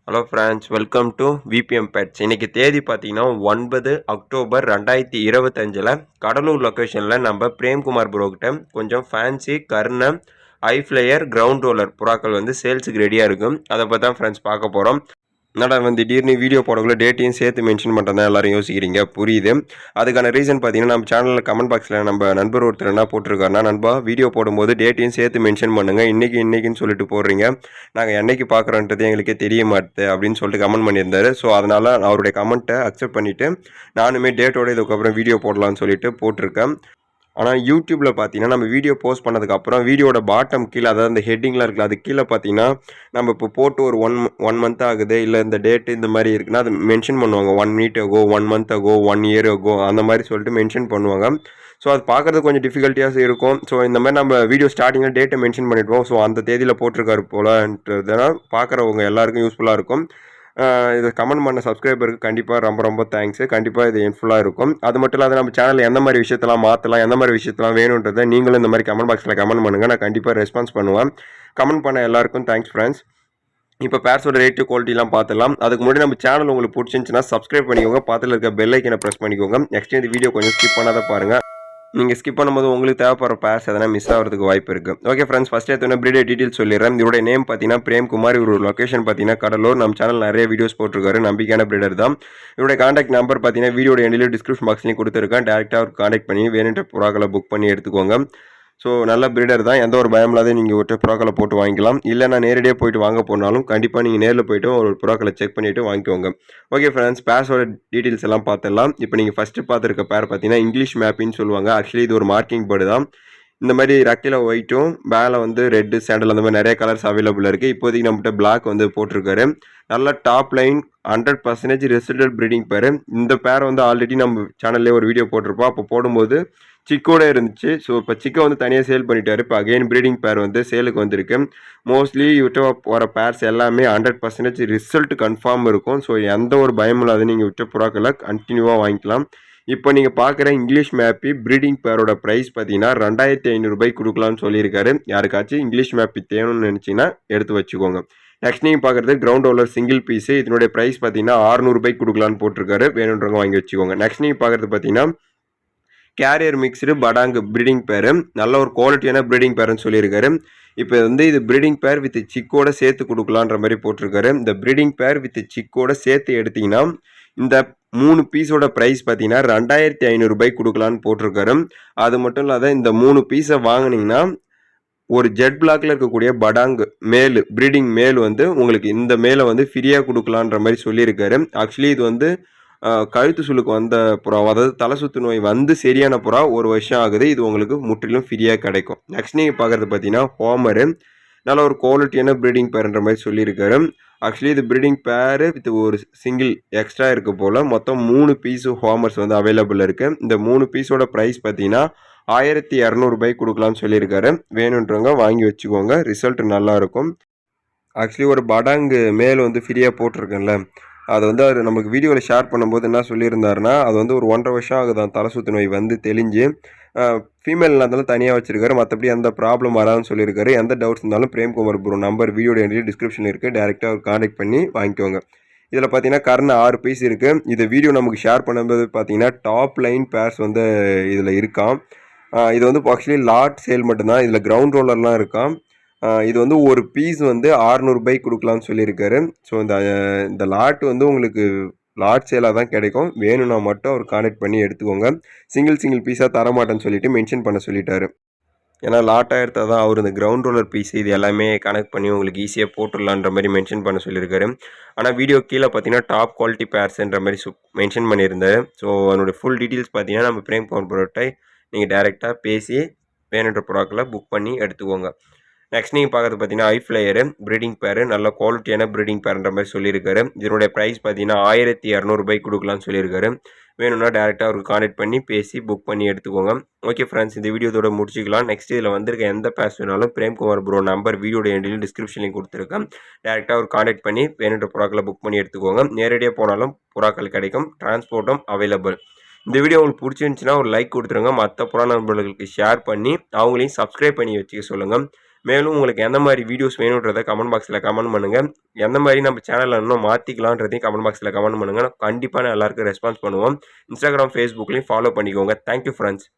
Hello friends, welcome to VPM pets. இன்றைக்கி தேதி பார்த்தீங்கன்னா 9 அக்டோபர் 2025 கடலூர் லொக்கேஷனில் நம்ம பிரேம்குமார் ப்ரோக்கிட்ட கொஞ்சம் ஃபேன்சி கர்ண ஐஃப்ளையர் கிரவுண்ட் ரோலர் புறாக்கள் வந்து சேல்ஸுக்கு ரெடியாக இருக்கும். அதை பற்றி தான் ஃப்ரெண்ட்ஸ் பார்க்க போகிறோம். என்னடா வந்து திடீர்னு வீடியோ போடக்குள்ள டேட்டையும் சேர்த்து மென்ஷன் பண்ணுறதா எல்லாரும் யோசிக்கிறீங்க, புரியுது. அதுக்கான ரீசன் பார்த்தீங்கன்னா, நம்ம சேனலில் கமெண்ட் பாக்ஸில் நம்ம நண்பர் ஒருத்தர் என்ன போட்டிருக்காருன்னா, நண்பா வீடியோ போடும்போது டேட்டையும் சேர்த்து மென்ஷன் பண்ணுங்கள், இன்றைக்கின்னு சொல்லிட்டு போடுறீங்க, நாங்கள் என்னைக்கு பார்க்குறோன்றது எங்களுக்கே தெரிய மாட்டுது அப்படின்னு சொல்லிட்டு கமெண்ட் பண்ணியிருந்தாரு. ஸோ அதனால் அவருடைய கமெண்ட்டை அக்செப்ட் பண்ணிவிட்டு நானுமே டேட்டோட இதுக்கப்புறம் வீடியோ போடலான்னு சொல்லிட்டு போட்டிருக்கேன். ஆனால் யூடியூப்பில் பார்த்தீங்கன்னா நம்ம வீடியோ போஸ்ட் பண்ணதுக்கப்புறம் வீடியோட பாட்டம் கீழே, அதாவது அந்த ஹெட்டிங்லாம் இருக்குல்ல, அது கீழே பார்த்தீங்கன்னா நம்ம இப்போ போட்டு ஒரு ஒன் மந்த் ஆகுது, இல்லை இந்த டேட்டு இந்த மாதிரி இருக்குன்னா அது மென்ஷன் பண்ணுவாங்க. 1 week ago, 1 month ago, 1 year ago, அந்த மாதிரி சொல்லிட்டு மென்ஷன் பண்ணுவாங்க. ஸோ அது பார்க்குறது கொஞ்சம் டிஃபிகல்ட்டியாக இருக்கும். ஸோ இந்த மாதிரி நம்ம வீடியோ ஸ்டார்டிங்கில் டேட்டை மென்ஷன் பண்ணிவிடுவோம். ஸோ அந்த தேதியில் போட்டிருக்காரு போலன்றதுனா பார்க்குறவங்க எல்லாருக்கும் யூஸ்ஃபுல்லாக இருக்கும். இதை கமெண்ட் பண்ண சப்ஸ்கிரைபருக்கு கண்டிப்பாக ரொம்ப ரொம்ப தேங்க்ஸு. கண்டிப்பாக இது ஹெல்ப்ஃபுல்லாக இருக்கும். அது மட்டும் இல்லாத நம்ம சேனலில் எந்த மாதிரி விஷயத்தெல்லாம் மாற்றலாம், எந்த மாதிரி விஷயத்தெல்லாம் வேணுன்றதை நீங்களும் இந்த மாதிரி கமெண்ட் பாக்ஸில் கமெண்ட் பண்ணுங்கள். நான் கண்டிப்பாக ரெஸ்பான்ஸ் பண்ணுவேன். கமெண்ட் பண்ண எல்லாருக்கும் தேங்க்ஸ் ஃப்ரெண்ட்ஸ். இப்போ பேர்ஸோட ரேட்டு குவாலிட்டிலாம் பார்த்துலாம். அதுக்கு முன்னாடி நம்ம சேனல் உங்களுக்கு பிடிச்சிருந்துச்சுன்னா சப்ஸ்கிரைப் பண்ணிக்கோங்க, பக்கத்தில் இருக்க பெல் ஐக்கனை ப்ரெஸ் பண்ணிக்கோங்க. நெக்ஸ்ட் இந்த வீடியோ கொஞ்சம் ஸ்கிப் பண்ணாத பாருங்கள். நீங்கள் ஸ்கிப் பண்ணும்போது உங்களுக்கு தேவைப்படுற பேர்ஸ் எதனா மிஸ் ஆகிறதுக்கு வாய்ப்பு இருக்குது. ஓகே ஃப்ரெண்ட்ஸ், ஃபஸ்ட் எடுத்தோன்னே ப்ரீடர் டீட்டெயில்ஸ் சொல்லிடுறேன். இதோட நேம் பார்த்தீங்கன்னா பிரேம்குமார். இவரோட லொக்கேஷன் பார்த்தீங்கன்னா கடலூர். நம்ம சேனல் நிறைய வீடியோஸ் போட்டிருக்காரு, நம்பிக்கையான ப்ரீடர் தான். இவருடைய காண்டாக்ட் நம்பர் பார்த்தீங்கன்னா வீடியோட எண்டில் டிஸ்கிரிப்ஷன் பாக்ஸ்லையும் கொடுத்துருக்கேன். டேரெக்டாக அவர் காண்டாக்ட் பண்ணி வேணுன்ற புறாக்களை புக் பண்ணி எடுத்துக்கோங்க. ஸோ நல்ல ப்ரீடர் தான், எந்த ஒரு பயம் இல்லாத நீங்கள் ஒரு புறாக்களை போட்டு வாங்கிக்கலாம். இல்லை நான் நேரடியாக போயிட்டு வாங்க போனாலும் கண்டிப்பாக நீங்கள் நேரில் போய்ட்டு ஒரு புறாக்களை செக் பண்ணிவிட்டு வாங்கிக்கோங்க. ஓகே ஃப்ரெண்ட்ஸ், பேர்ஸோட டீட்டெயில்ஸ் எல்லாம் பார்த்துடலாம். இப்போ நீங்கள் ஃபஸ்ட்டு பார்த்துருக்க பேர் பார்த்தீங்கன்னா இங்கிலீஷ் மேப்பின்னு சொல்லுவாங்க. ஆக்சுவலி இது ஒரு மார்க்கிங் பேர்டு தான். இந்த மாதிரி ரெக்கையில் ஒயிட்டும் மேலே வந்து ரெட்டு சாண்டல் அந்த மாதிரி நிறைய கலர்ஸ் அவைலபிள் இருக்குது. இப்போதைக்கு நம்மகிட்ட பிளாக் வந்து போட்டிருக்காரு. நல்ல டாப் லைன் 100% ரிசல்டட் ப்ரீடிங் பேர். இந்த பேரை வந்து ஆல்ரெடி நம்ம சேனல்லே ஒரு வீடியோ போட்டிருப்போம். அப்போ போடும்போது சிக்கோட இருந்துச்சு. ஸோ இப்போ சிக்கை வந்து தனியாக சேல் பண்ணிட்டாரு. இப்போ அகெயின் ப்ரீடிங் பேர் வந்து சேலுக்கு வந்திருக்கு. மோஸ்ட்லி விட்டு போகிற பேர்ஸ் எல்லாமே 100% ரிசல்ட் கன்ஃபார்ம் இருக்கும். ஸோ எந்த ஒரு பயமும் இல்லாத நீங்கள் விட்ட புறாக்களை கண்டினியூவாக வாங்கிக்கலாம். இப்போ நீங்கள் பார்க்குற இங்கிலீஷ் மேப்பி ப்ரீடிங் பேரோட ப்ரைஸ் பார்த்தீங்கன்னா 2500 ரூபாய்க்கு கொடுக்கலான்னு சொல்லியிருக்காரு. யாருக்காச்சும் இங்கிலீஷ் மேப்பி தேணும்னு நினச்சிங்கன்னா எடுத்து வச்சுக்கோங்க. நெக்ஸ்ட் நீங்கள் பார்க்குறது கிரவுண்ட் ரோலர் சிங்கிள் பீஸு. இதனுடைய ப்ரைஸ் பார்த்தீங்கன்னா 600 ரூபாய்க்கு கொடுக்கலான்னு போட்டிருக்காரு. வேணுன்றவங்க வாங்கி வச்சுக்கோங்க. நெக்ஸ்ட் நீங்கள் பார்க்குறது பார்த்தீங்கன்னா கேரியர் மிக்ஸ்டு படாங்கு ப்ரீடிங் பேர். நல்ல ஒரு குவாலிட்டியான ப்ரீடிங் பேர்னு சொல்லியிருக்காரு. இப்போ வந்து இது ப்ரீடிங் பேர் வித் சிக்கோட சேர்த்து கொடுக்கலான்ற மாதிரி போட்டிருக்காரு. இந்த ப்ரீடிங் பேர் வித் சிக்கோட சேர்த்து எடுத்திங்கன்னா இந்த 3 பீஸோட ப்ரைஸ் பார்த்தீங்கன்னா 2500 ரூபாய்க்கு கொடுக்கலான்னு போட்டிருக்காரு. அது மட்டும் இல்லாத இந்த 3 பீஸை வாங்கினீங்கன்னா ஒரு ஜெட் பிளாக்ல இருக்கக்கூடிய படாங்கு மேலு ப்ரீடிங் மேல் வந்து உங்களுக்கு இந்த மேலே வந்து ஃப்ரீயாக கொடுக்கலான்ற மாதிரி சொல்லியிருக்காரு. ஆக்சுவலி இது வந்து கழுத்து சுளுக்கு வந்த புறா, அதாவது தலை சுத்து நோய் வந்து சரியான புறா 1 வருஷம் ஆகுது. இது உங்களுக்கு முற்றிலும் ஃப்ரீயாக கிடைக்கும். நெக்ஸ்ட் நீங்கள் பார்க்குறது பார்த்தீங்கன்னா ஹோமரு. நல்ல ஒரு குவாலிட்டியான ப்ரீடிங் பேர்ன்ற மாதிரி சொல்லியிருக்காரு. ஆக்சுவலி இது ப்ரீடிங் பேர் வித் ஒரு சிங்கிள் எக்ஸ்ட்ரா இருக்க போல் மொத்தம் 3 பீஸு ஹோமர்ஸ் வந்து அவைலபிள் இருக்குது. இந்த 3 பீஸோட ப்ரைஸ் பார்த்தீங்கன்னா 1200 ரூபாய்க்கு கொடுக்கலான்னு சொல்லியிருக்காரு. வேணுன்றவங்க வாங்கி வச்சுக்கோங்க, ரிசல்ட் நல்லாயிருக்கும். ஆக்சுவலி ஒரு படாங்கு மேல் வந்து ஃப்ரீயாக போட்டிருக்கேன்ல, அது வந்து அவர் நமக்கு வீடியோவில் ஷேர் பண்ணும்போது என்ன சொல்லியிருந்தாருன்னா, அது வந்து ஒரு 1.5 வருஷம் ஆகுதான் தலை சுத்து நோய் வந்து தெளிஞ்சு. ஃபீமேல் இருந்தாலும் தனியாக வச்சுருக்காரு, மற்றபடி எந்த ப்ராப்ளம் வராதுன்னு சொல்லியிருக்காரு. எந்த டவுட்ஸ் இருந்தாலும் பிரேம்குமார் ப்ரோ நம்பர் வீடியோட எண்டில் டிஸ்கிரிப்ஷனில் இருக்குது, டேரெக்டாக அவர் காண்டாக்ட் பண்ணி வாங்கிக்கோங்க. இதில் பார்த்தீங்கன்னா கர்ண 6 பீஸ் இருக்குது. இந்த வீடியோ நமக்கு ஷேர் பண்ணும்போது பார்த்தீங்கன்னா டாப் லைன் பேர்ஸ் வந்து இதில் இருக்கான். இது வந்து ஆக்சுவலி லாட் சேல் மட்டும்தான், இதில் கிரவுண்ட் ரோலர்லாம் இருக்கான். இது வந்து ஒரு பீஸ் வந்து 600 ரூபாய்க்கு கொடுக்கலான்னு சொல்லியிருக்காரு. ஸோ இந்த லாட் வந்து உங்களுக்கு லாட் சேலாக தான் கிடைக்கும். வேணும்னா மட்டும் அவர் கான்டெக்ட் பண்ணி எடுத்துக்கோங்க. சிங்கிள் பீஸாக தரமாட்டேன்னு சொல்லிட்டு மென்ஷன் பண்ண சொல்லிட்டாரு. ஏன்னா லாட்டாக எடுத்தால் தான் அவர் இந்த கிரவுண்ட் ரோலர் பீஸ் இது எல்லாமே கனெக்ட் பண்ணி உங்களுக்கு ஈஸியாக போட்டுடலான்ற மாதிரி மென்ஷன் பண்ண சொல்லியிருக்காரு. ஆனால் வீடியோ கீழே பார்த்தீங்கன்னா டாப் குவாலிட்டி பேர்ஸ்ன்ற மாதிரி மென்ஷன் பண்ணியிருந்தாரு. ஸோ அதனுடைய ஃபுல் டீட்டெயில்ஸ் பார்த்தீங்கன்னா நம்ம பிரேம்குமார் ப்ரோட்டை நீங்கள் டேரெக்டாக பேசி வேணுன்ற புறாக்களை புக் பண்ணி எடுத்துக்கோங்க. நெக்ஸ்ட் நீங்கள் பார்க்குறது பார்த்தீங்கன்னா ஐஃப்ளையரு ப்ரீடிங் பேர். நல்ல குவாலிட்டியான ப்ரீடிங் பேர்ன்ற மாதிரி சொல்லியிருக்காரு. இதனுடைய ப்ரைஸ் பார்த்தீங்கன்னா 1200 ரூபாய்க்கு கொடுக்கலான்னு சொல்லியிருக்காரு. வேணும்னா டேரெக்டாக அவருக்கு கான்டெக்ட் பண்ணி பேசி புக் பண்ணி எடுத்துக்கோங்க. ஓகே ஃப்ரெண்ட்ஸ், இந்த வீடியோ இதோட முடிச்சிக்கலாம். நெக்ஸ்ட் இதில் வந்திருக்க எந்த பேர்ஸ் வேணாலும் பிரேம்குமார் ப்ரோ நம்பர் வீடியோட எண்டில் டிஸ்கிரிப்ஷன்லையும் கொடுத்துருக்கேன். டேரெக்டாக அவர் கான்டெக்ட் பண்ணி வேணுன்ற புறாக்களை புக் பண்ணி எடுத்துக்கோங்க. நேரடியாக போனாலும் புறாக்கள் கிடைக்கும், டிரான்ஸ்போர்ட்டும் அவைலபிள். இந்த வீடியோ உங்களுக்கு பிடிச்சிருந்துச்சுன்னா ஒரு லைக் கொடுத்துருங்க. மற்ற புறா நண்பர்களுக்கு ஷேர் பண்ணி அவங்களையும் சப்ஸ்கிரைப் பண்ணி வச்சுக்க சொல்லுங்கள். மேலும் உங்களுக்கு எந்த மாதிரி வீடியோஸ் வேணுன்றதை கமெண்ட் பாக்ஸில் கமெண்ட் பண்ணுங்கள். எந்த மாதிரி நம்ம சேனலில் இன்னும் மாற்றிக்கலான்றதையும் கமெண்ட் பாக்ஸில் கமெண்ட் பண்ணுங்கள். கண்டிப்பாக நான் எல்லாருக்கும் ரெஸ்பான்ஸ் பண்ணுவோம். இன்ஸ்டாகிராம், ஃபேஸ்புக்லேயும் ஃபாலோ பண்ணிக்கோங்க. Thank you friends.